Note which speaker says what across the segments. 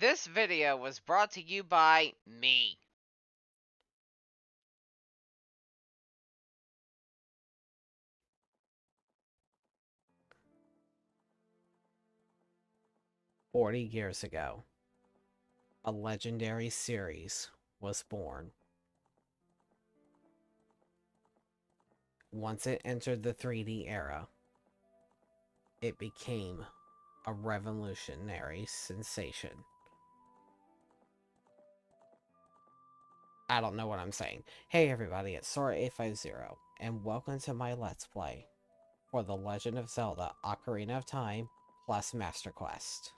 Speaker 1: This video was brought to you by me.
Speaker 2: 40 years ago, a legendary series was born. Once it entered the 3D era, it became a revolutionary sensation. I don't know what I'm saying. Hey everybody, it's Sora850, and welcome to my Let's Play for The Legend of Zelda Ocarina of Time plus Master Quest.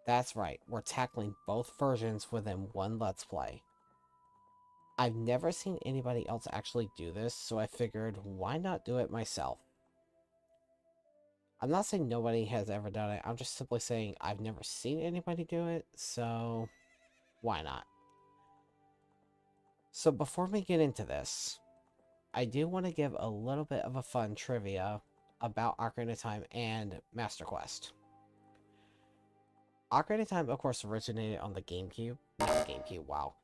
Speaker 2: That's right, we're tackling both versions within one Let's Play. I've never seen anybody else actually do this, so I figured, why not do it myself? I'm not saying nobody has ever done it, I'm just simply saying I've never seen anybody do it, so why not? So before we get into this, I do want to give a little bit of a fun trivia about Ocarina of Time and Master Quest. Ocarina of Time, of course, originated on the GameCube. Not GameCube, wow.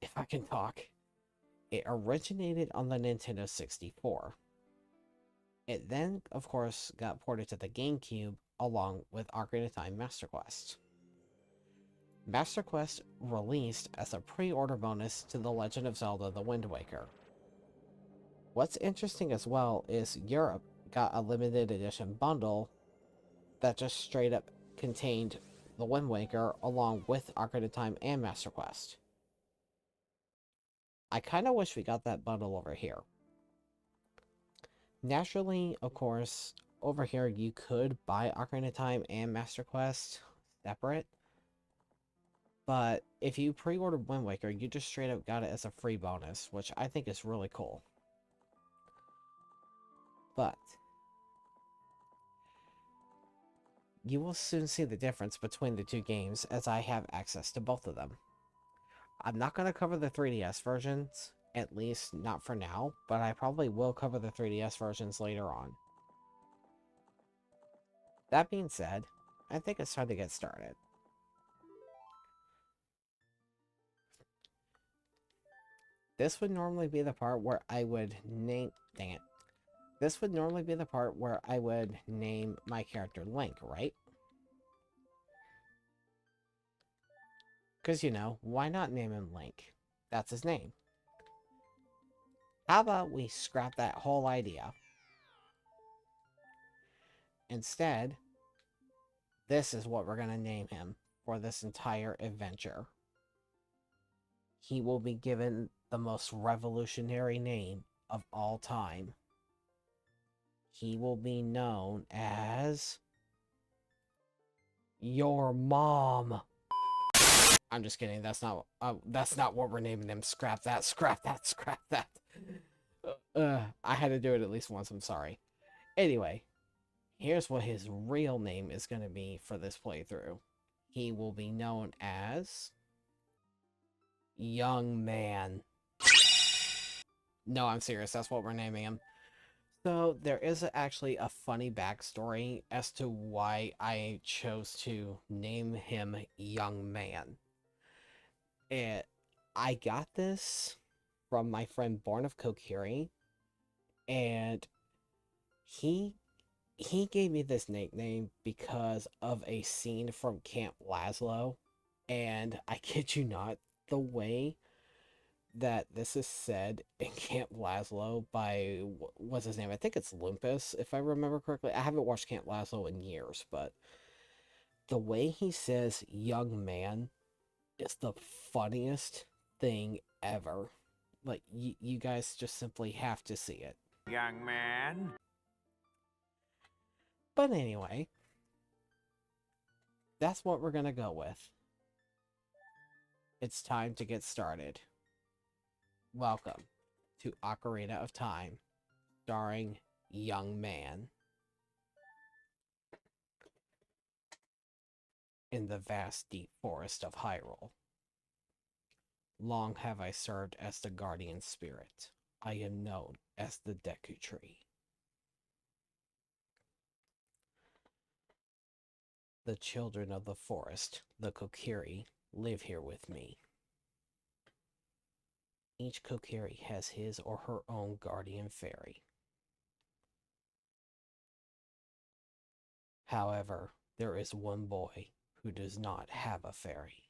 Speaker 2: If I can talk. It originated on the Nintendo 64. It then, of course, got ported to the GameCube along with Ocarina of Time Master Quest. Master Quest released as a pre-order bonus to The Legend of Zelda The Wind Waker. What's interesting as well is Europe got a limited edition bundle that just straight up contained The Wind Waker along with Ocarina of Time and Master Quest. I kind of wish we got that bundle over here. Naturally, of course, over here you could buy Ocarina of Time and Master Quest separate. But if you pre-ordered Wind Waker, you just straight up got it as a free bonus, which I think is really cool. But you will soon see the difference between the two games as I have access to both of them. I'm not going to cover the 3DS versions, at least not for now, but I probably will cover the 3DS versions later on. That being said, I think it's time to get started. This would normally be the part where I would name... Dang it. This would normally be the part where I would name my character Link, right? Because, you know, why not name him Link? That's his name. How about we scrap that whole idea? Instead, this is what we're going to name him for this entire adventure. He will be given the most revolutionary name of all time. He will be known as... Your Mom. I'm just kidding. That's not what we're naming him. Scrap that. Scrap that. Scrap that. I had to do it at least once. I'm sorry. Anyway, here's what his real name is going to be for this playthrough. He will be known as Young Man. No, I'm serious. That's what we're naming him. So there is actually a funny backstory as to why I chose to name him Young Man. I got this from my friend Born of Kokiri, and he gave me this nickname because of a scene from Camp Lazlo, and I kid you not, the way that this is said in Camp Lazlo by, what's his name? I think it's Lumpus, if I remember correctly. I haven't watched Camp Lazlo in years, but the way he says young man is the funniest thing ever. Like, you guys just simply have to see it.
Speaker 3: Young man.
Speaker 2: But anyway, that's what we're gonna go with. It's time to get started. Welcome to Ocarina of Time, starring Young Man. In the vast deep forest of Hyrule. Long have I served as the guardian spirit. I am known as the Deku Tree. The children of the forest, the Kokiri, live here with me. Each Kokiri has his or her own guardian fairy. However, there is one boy who does not have a fairy.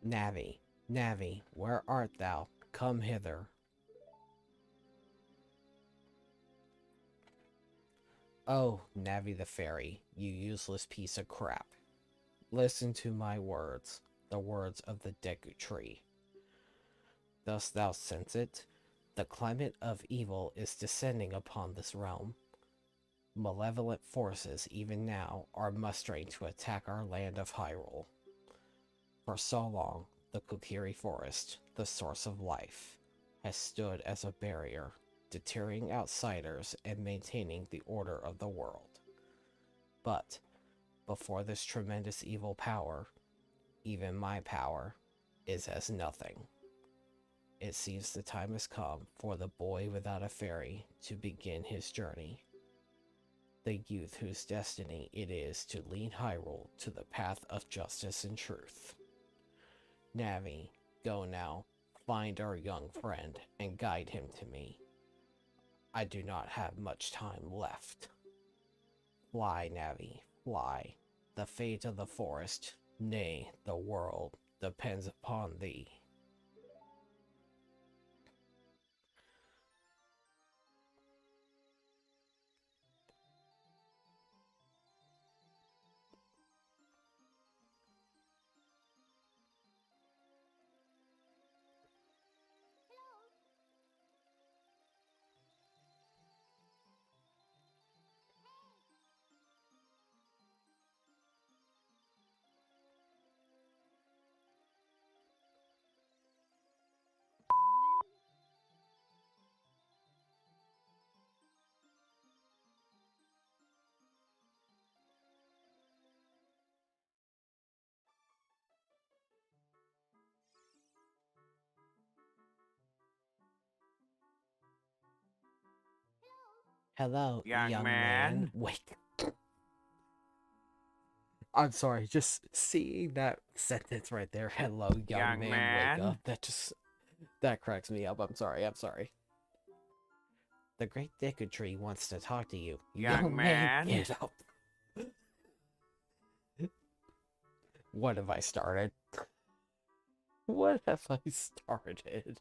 Speaker 2: Navi, Navi, where art thou? Come hither. Oh, Navi the fairy, you useless piece of crap. Listen to my words, the words of the Deku Tree. Dost thou sense it? The climate of evil is descending upon this realm. Malevolent forces, even now, are mustering to attack our land of Hyrule. For so long, the Kokiri Forest, the source of life, has stood as a barrier, deterring outsiders and maintaining the order of the world. But, before this tremendous evil power, even my power is as nothing. It seems the time has come for the boy without a fairy to begin his journey. The youth whose destiny it is to lead Hyrule to the path of justice and truth. Navi, go now, find our young friend, and guide him to me. I do not have much time left. Fly, Navi, fly. The fate of the forest, nay, the world, depends upon thee. Hello, young man. Wake. I'm sorry, just seeing that sentence right there. Hello, young man, wake up. That cracks me up. I'm sorry. The great Deku Tree wants to talk to you. Young man, get up. What have I started? What have I started?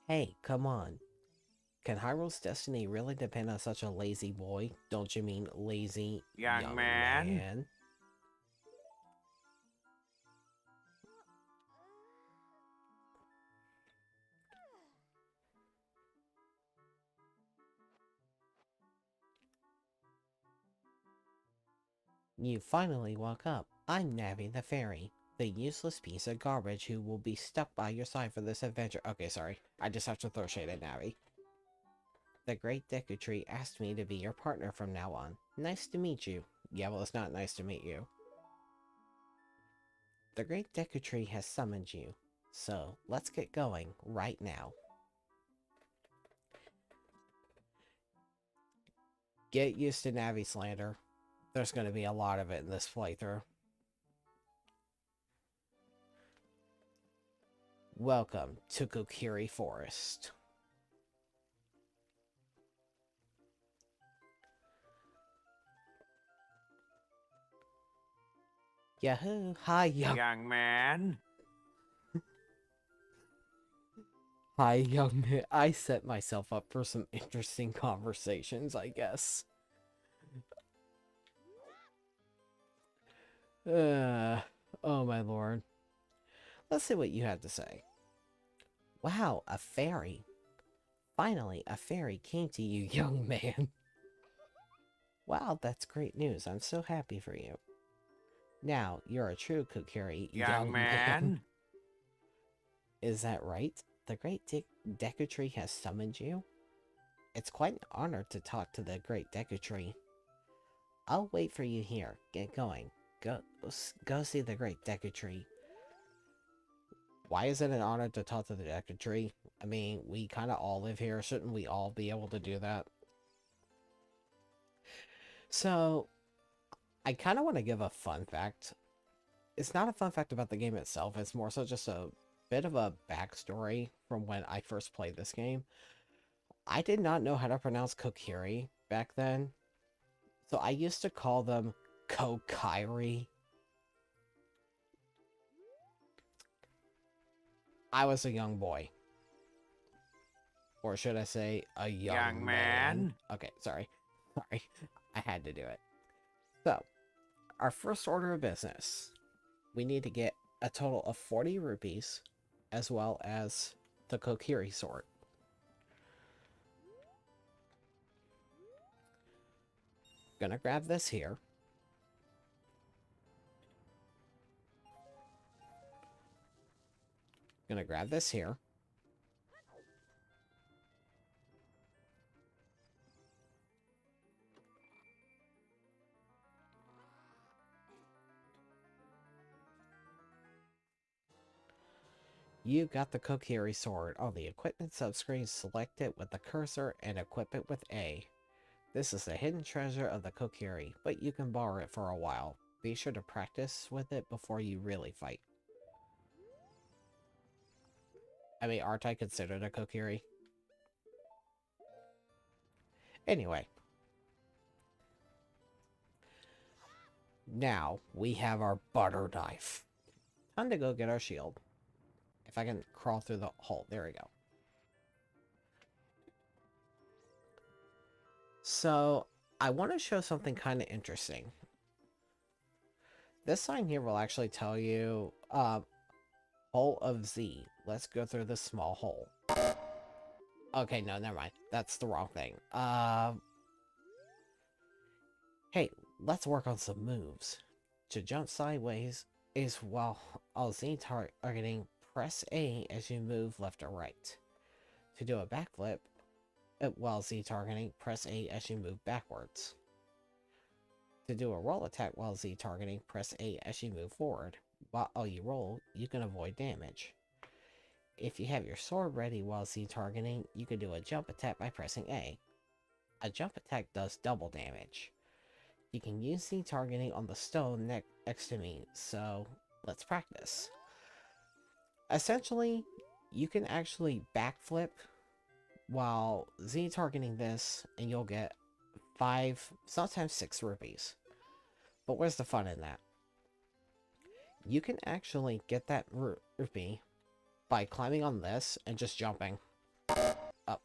Speaker 2: Hey, come on. Can Hyrule's destiny really depend on such a lazy boy? Don't you mean lazy young man? You finally woke up. I'm Navi the Fairy, the useless piece of garbage who will be stuck by your side for this adventure. Okay, sorry. I just have to throw shade at Navi. The great Deku Tree asked me to be your partner from now on. Nice to meet you. Yeah, well, it's not nice to meet you. The great Deku Tree has summoned you. So, let's get going right now. Get used to Navi slander. There's going to be a lot of it in this playthrough. Welcome to Kokiri Forest. Yahoo! Hi, young man. Hi, young man. I set myself up for some interesting conversations, I guess. Oh my lord. Let's see what you had to say. Wow, a fairy. Finally, a fairy came to you, young man. Wow, that's great news. I'm so happy for you. Now, you're a true Kokiri,
Speaker 3: Young
Speaker 2: young man.
Speaker 3: man.
Speaker 2: Is that right? The great Deku Tree has summoned you? It's quite an honor to talk to the great Deku Tree. I'll wait for you here. Get going. Go see the great Deku Tree. Why is it an honor to talk to the Deku Tree? I mean, we kind of all live here. Shouldn't we all be able to do that? So, I kind of want to give a fun fact. It's not a fun fact about the game itself. It's more so just a bit of a backstory from when I first played this game. I did not know how to pronounce Kokiri back then. So I used to call them Kokiri. I was a young boy. Or should I say, a young man? Okay, sorry. Sorry. I had to do it. So, our first order of business. We need to get a total of 40 rupees, as well as the Kokiri sword. Gonna grab this here. Gonna grab this here. You got the Kokiri sword. On the equipment subscreen, select it with the cursor and equip it with A. This is the hidden treasure of the Kokiri, but you can borrow it for a while. Be sure to practice with it before you really fight. I mean, aren't I considered a Kokiri? Anyway. Now, we have our butter knife. Time to go get our shield. If I can crawl through the hole. There we go. So, I want to show something kind of interesting. This sign here will actually tell you, hole of Z. Let's go through this small hole. Okay, no, never mind. That's the wrong thing. Hey, let's work on some moves. To jump sideways is while Z targeting, press A as you move left or right. To do a backflip, while Z targeting, press A as you move backwards. To do a roll attack while Z targeting, press A as you move forward. While you roll, you can avoid damage. If you have your sword ready while Z targeting, you can do a jump attack by pressing A. A jump attack does double damage. You can use Z targeting on the stone next to me, so let's practice. Essentially, you can actually backflip while Z targeting this, and you'll get 5, sometimes 6 rupees. But where's the fun in that? You can actually get that rupee by climbing on this and just jumping up.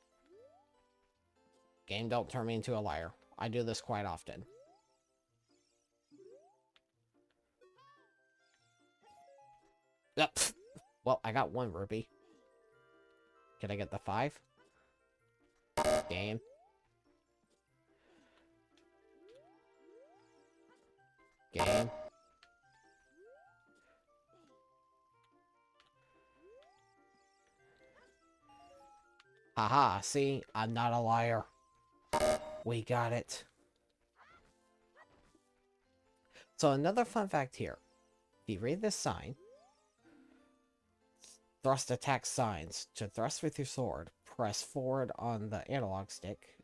Speaker 2: Game, don't turn me into a liar. I do this quite often. Yep. Well, I got 1 rupee. Can I get the 5? Game. Game. Haha, see? I'm not a liar. We got it. So another fun fact here. If you read this sign, thrust attack signs. To thrust with your sword, press forward on the analog stick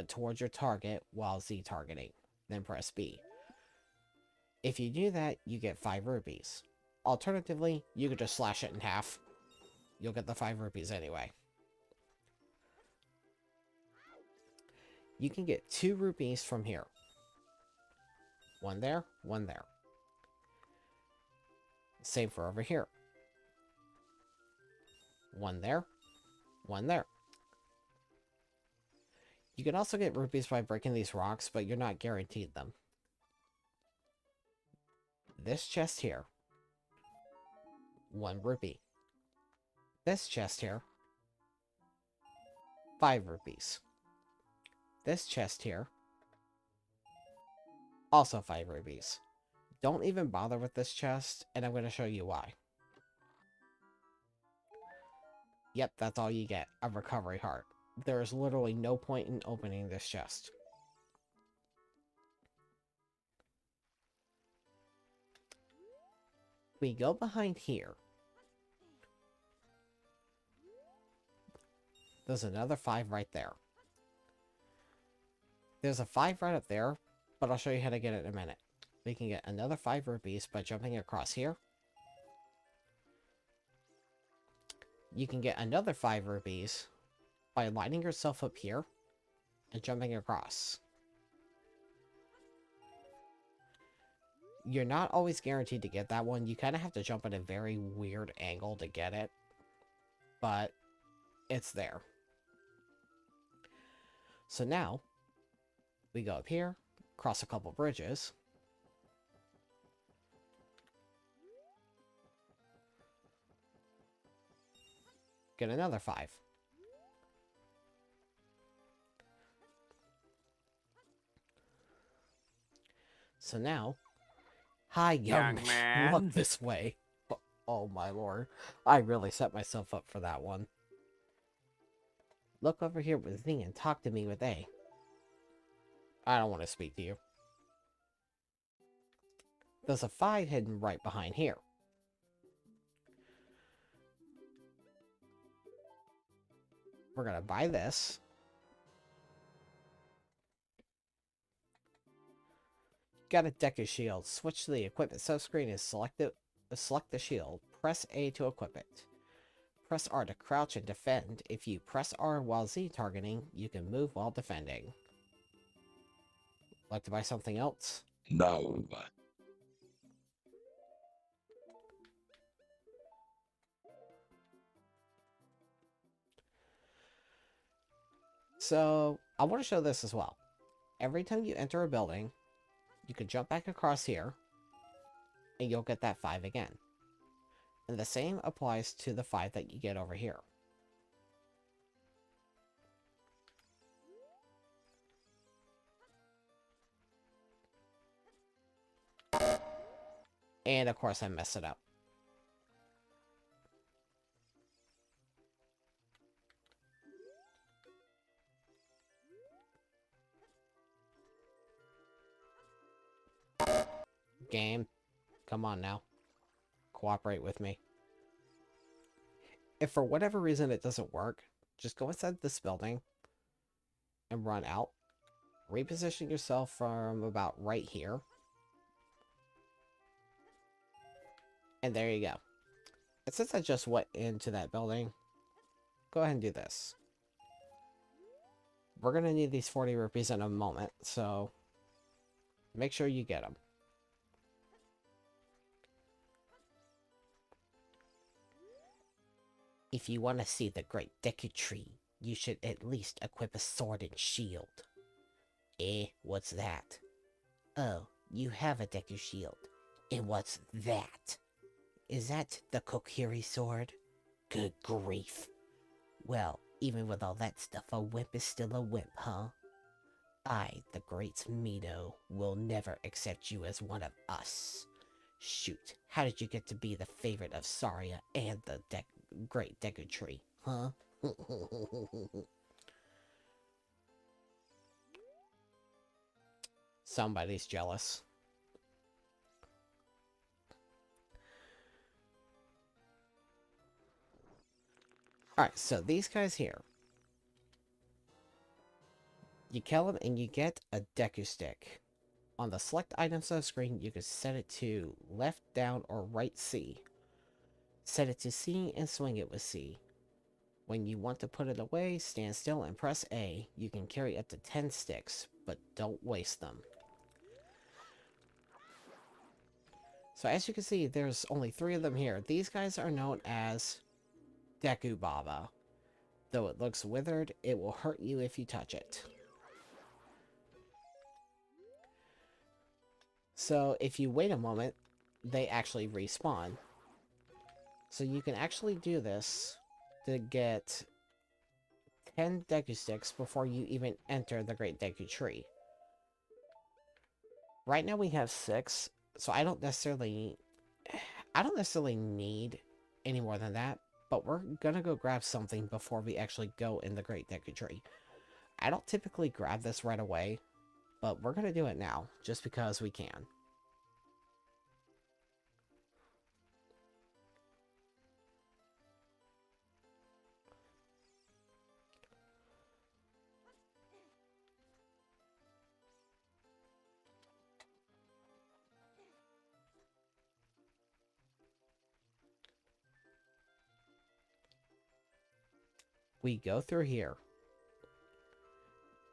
Speaker 2: towards your target while Z targeting. Then press B. If you do that, you get 5 rupees. Alternatively, you could just slash it in half. You'll get the 5 rupees anyway. You can get 2 rupees from here. 1 there, 1 there. Same for over here. 1 there, 1 there. You can also get rupees by breaking these rocks, but you're not guaranteed them. This chest here, 1 rupee. This chest here, 5 rupees. This chest here, also 5 rupees. Don't even bother with this chest, and I'm going to show you why. Yep, that's all you get, a recovery heart. There is literally no point in opening this chest. We go behind here. There's another 5 right there. There's a 5 right up there, but I'll show you how to get it in a minute. We can get another 5 rupees by jumping across here. You can get another 5 rupees by lining yourself up here and jumping across. You're not always guaranteed to get that one. You kind of have to jump at a very weird angle to get it, but it's there. So now, we go up here, cross a couple bridges. Get another 5. So now, hi young man, look this way. Oh my lord, I really set myself up for that one. Look over here with me and talk to me with A. I don't want to speak to you. There's a 5 hidden right behind here. We're gonna buy this. Got a Deku shield. Switch to the equipment subscreen and select the shield. Press A to equip it. Press R to crouch and defend. If you press R while Z targeting, you can move while defending. Like to buy something else?
Speaker 3: No.
Speaker 2: So, I want to show this as well. Every time you enter a building, you can jump back across here, and you'll get that 5 again. And the same applies to the 5 that you get over here. And of course I messed it up. Game, come on now. Cooperate with me. If for whatever reason it doesn't work, just go inside this building and run out. Reposition yourself from about right here. And there you go. And since I just went into that building, go ahead and do this. We're going to need these 40 rupees in a moment, so make sure you get them. If you want to see the great Deku Tree, you should at least equip a sword and shield. Eh, what's that? Oh, you have a Deku shield. And what's that? Is that the Kokiri sword? Good grief. Well, even with all that stuff, a wimp is still a wimp, huh? I, the great Mido, will never accept you as one of us. Shoot, how did you get to be the favorite of Saria and the great Deku Tree, huh? Somebody's jealous. Alright, so these guys here. You kill them and you get a Deku Stick. On the select items on the screen, you can set it to left, down, or right C. Set it to C and swing it with C. When you want to put it away, stand still and press A. You can carry up to 10 sticks, but don't waste them. So as you can see, there's only 3 of them here. These guys are known as Deku Baba. Though it looks withered, it will hurt you if you touch it. So if you wait a moment, they actually respawn. So you can actually do this to get 10 Deku Sticks before you even enter the Great Deku Tree. Right now we have 6, so I don't necessarily need any more than that, but we're gonna go grab something before we actually go in the Great Deku Tree. I don't typically grab this right away, but we're gonna do it now, just because we can. We go through here.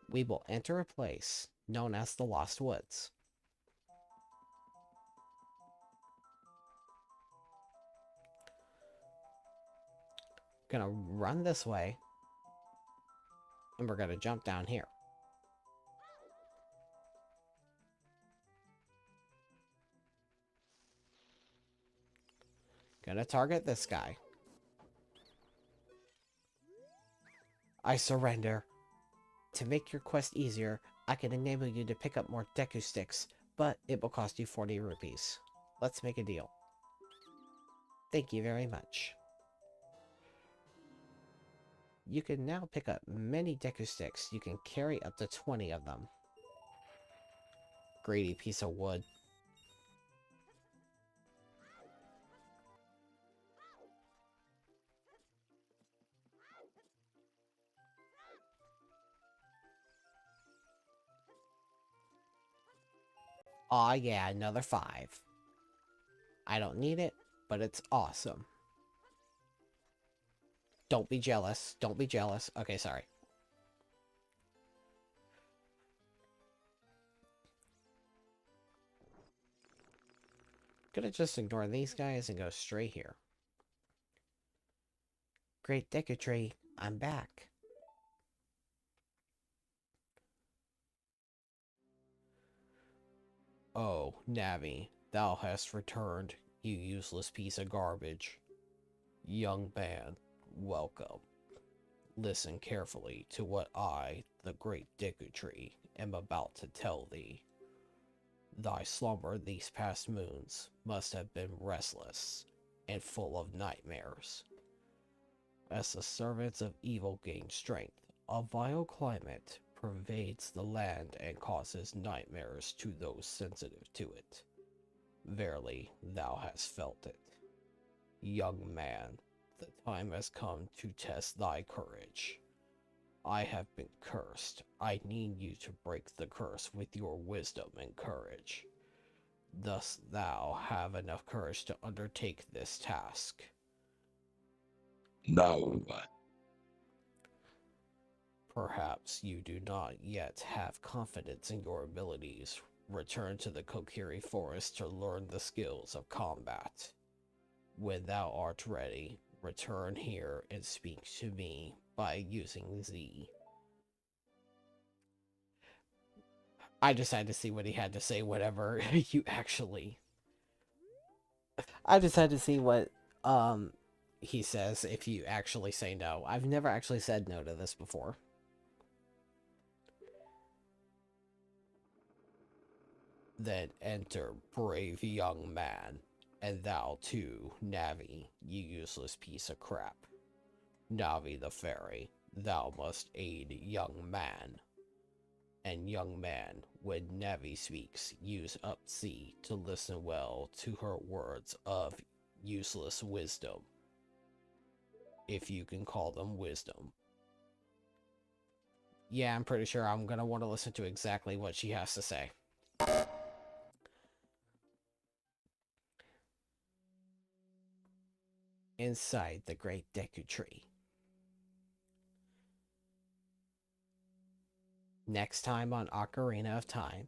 Speaker 2: We will enter a place known as the Lost Woods. Gonna run this way, and we're gonna jump down here. Gonna target this guy. I surrender. To make your quest easier, I can enable you to pick up more Deku Sticks, but it will cost you 40 rupees. Let's make a deal. Thank you very much. You can now pick up many Deku Sticks. You can carry up to 20 of them. Greedy piece of wood. Aw yeah, another 5. I don't need it, but it's awesome. Don't be jealous. Don't be jealous. Okay, sorry. Gonna just ignore these guys and go straight here. Great Deku Tree, I'm back. Oh, Navi, thou hast returned, you useless piece of garbage. Young man, welcome. Listen carefully to what I, the Great Deku Tree, am about to tell thee. Thy slumber these past moons must have been restless and full of nightmares. As the servants of evil gain strength, a vile climate pervades the land and causes nightmares to those sensitive to it. Verily, thou hast felt it. Young man, the time has come to test thy courage. I have been cursed. I need you to break the curse with your wisdom and courage. Thus thou have enough courage to undertake this task.
Speaker 3: No.
Speaker 2: Perhaps you do not yet have confidence in your abilities. Return to the Kokiri Forest to learn the skills of combat. When thou art ready, return here and speak to me by using Z. I decided to see what he had to say, whatever you actually... I decided to see what, he says if you actually say no. I've never actually said no to this before. Then enter, brave young man, and thou too, Navi, you useless piece of crap. Navi the fairy, thou must aid young man. And young man, when Navi speaks, use up C to listen well to her words of useless wisdom. If you can call them wisdom. Yeah, I'm pretty sure I'm gonna want to listen to exactly what she has to say. Inside the Great Deku Tree. Next time on Ocarina of Time,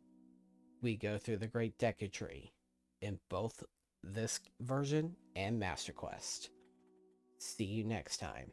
Speaker 2: we go through the Great Deku Tree in both this version and Master Quest. See you next time.